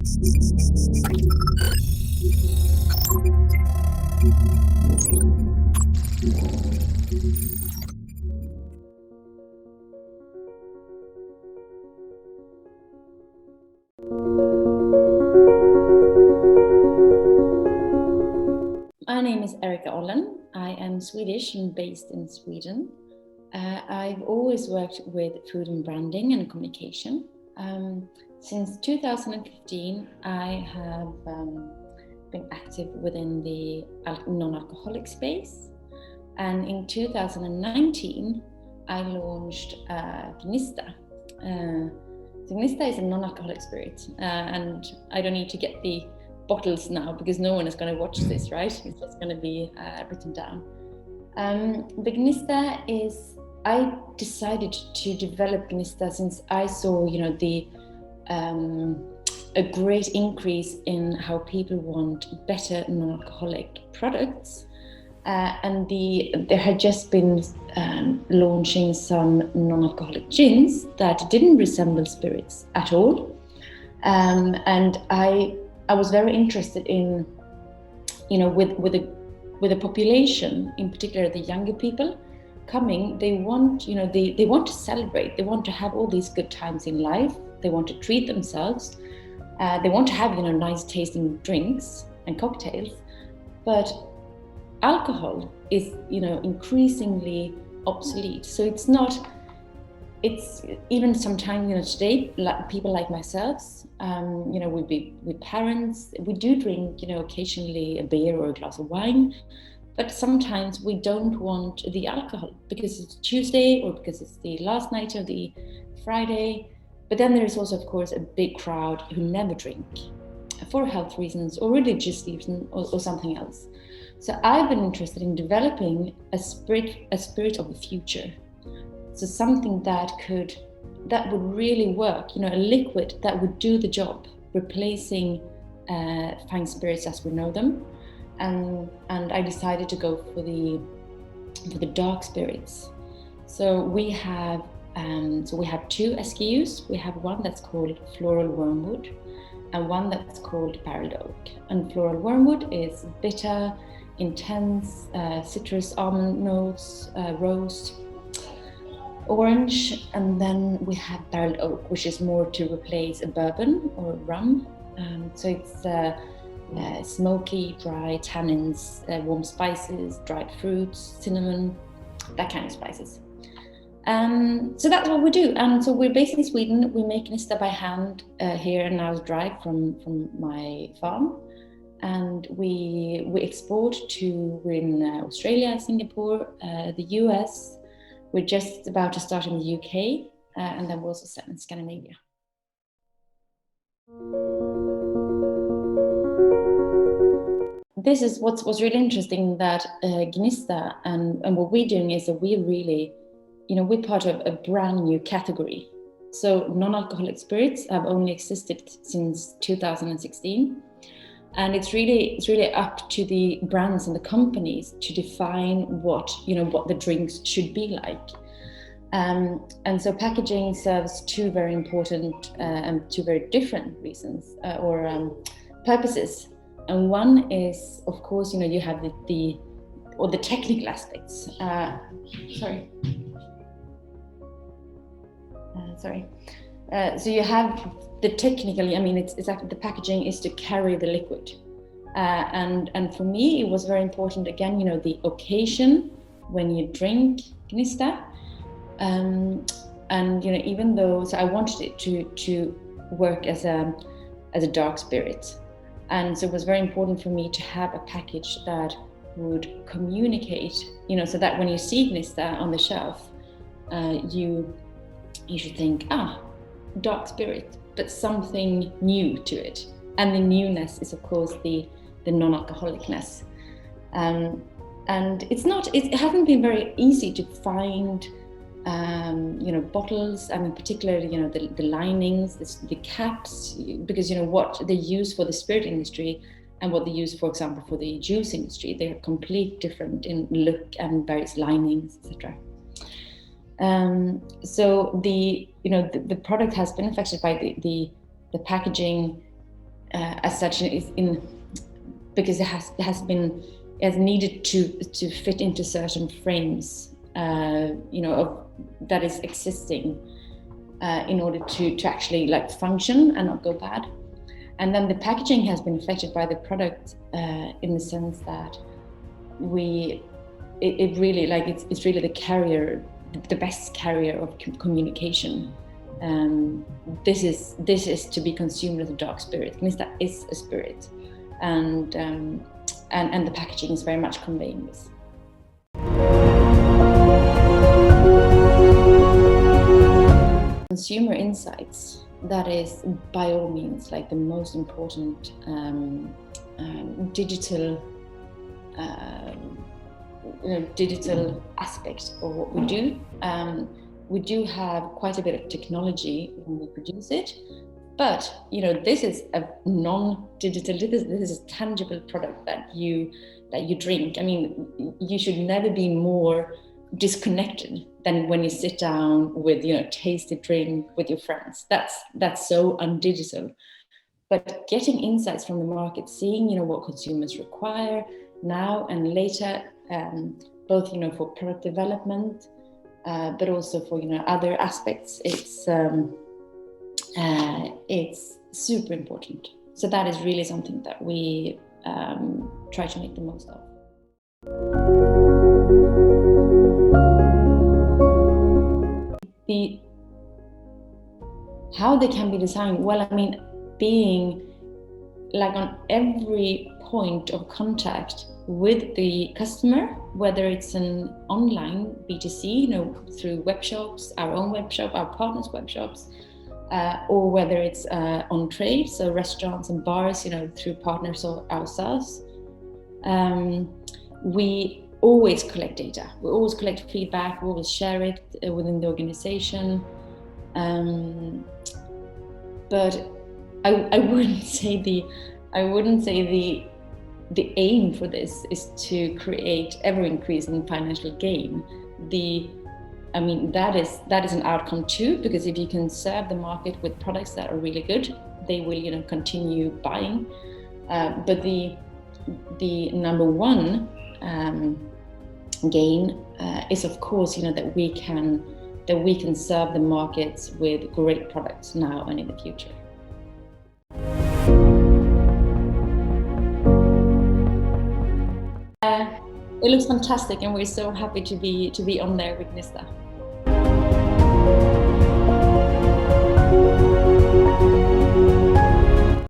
My name is Erika Ollen. I am Swedish and based in Sweden. I've always worked with food and branding and communication. Since 2015, I have been active within the non-alcoholic space. And in 2019, I launched Gnista. Gnista is a non-alcoholic spirit, and I don't need to get the bottles now because no one is going to watch this, right? It's just going to be written down. The Gnista is, I decided to develop Gnista since I saw, a great increase in how people want better non-alcoholic products. And there had just been launching some non-alcoholic gins that didn't resemble spirits at all. And I was very interested in, with the population, in particular the younger people coming, they want, they want to celebrate, they want to have all these good times in life, they want to treat themselves, they want to have, nice tasting drinks and cocktails, but alcohol is, increasingly obsolete. So it's even sometimes, today, people like myself, with parents, we do drink, occasionally a beer or a glass of wine, but sometimes we don't want the alcohol because it's Tuesday or because it's the last night of the Friday. But then there is also, of course, a big crowd who never drink for health reasons or religious reasons or something else. So I've been interested in developing a spirit of the future. So something that would really work, a liquid that would do the job, replacing fine spirits as we know them. And I decided to go for the dark spirits. So we have two SKUs. We have one that's called Floral Wormwood and one that's called Barreled Oak. And Floral Wormwood is bitter, intense, citrus, almond notes, rose, orange, and then we have Barreled Oak, which is more to replace a bourbon or rum. So it's smoky, dry tannins, warm spices, dried fruits, cinnamon, that kind of spices. So that's what we do. And so we're based in Sweden. We make Gnista by hand here in Now's Drive from my farm. And we export we're in Australia, Singapore, the US. We're just about to start in the UK, and then we'll also sell in Scandinavia. This is what's really interesting, that Gnista and what we're doing is that we really, we're part of a brand new category. So non-alcoholic spirits have only existed since 2016. And it's really up to the brands and the companies to define what the drinks should be like. And so packaging serves two very important and two very different reasons or purposes. And one is, of course, you have the technical aspects. So you have the technical, it's actually the packaging is to carry the liquid. And for me, it was very important, again, the occasion when you drink Gnista. And, even though, so I wanted it to work as a dark spirit. And so it was very important for me to have a package that would communicate, so that when you see Gnista on the shelf, you should think, dark spirit, but something new to it. And the newness is, of course, the non-alcoholicness. And it hasn't been very easy to find, bottles, particularly, the linings, the caps, because, what they use for the spirit industry and what they use, for example, for the juice industry, they're completely different in look and various linings, etc. So the product has been affected by the packaging as such is in because it has needed to fit into certain frames, that is existing in order to actually like function and not go bad. And then the packaging has been affected by the product in the sense that it's really the carrier, the best carrier of communication. This is to be consumed as a dark spirit. Gnista is a spirit, and the packaging is very much conveying this. Consumer insights, that is by all means like the most important digital aspect of what we do. We do have quite a bit of technology when we produce it, but this is a non-digital. This is a tangible product that you drink. I mean, you should never be more disconnected than when you sit down with taste a drink with your friends. That's so undigital. But getting insights from the market, seeing what consumers require now and later, both for product development, but also for other aspects, it's super important. So that is really something that we try to make the most of. How they can be designed, well, I mean, being like on every point of contact with the customer, whether it's an online B2C, through web shops, our own web shop, our partners' web shops, or whether it's on trade, so restaurants and bars, through partners or ourselves. We always collect data. We always collect feedback. We always share it within the organization. But I wouldn't say the aim for this is to create ever increasing financial gain. That is an outcome too, because if you can serve the market with products that are really good, they will continue buying. But the number one gain is of course that we can serve the markets with great products now and in the future. It looks fantastic, and we're so happy to be on there with Gnista.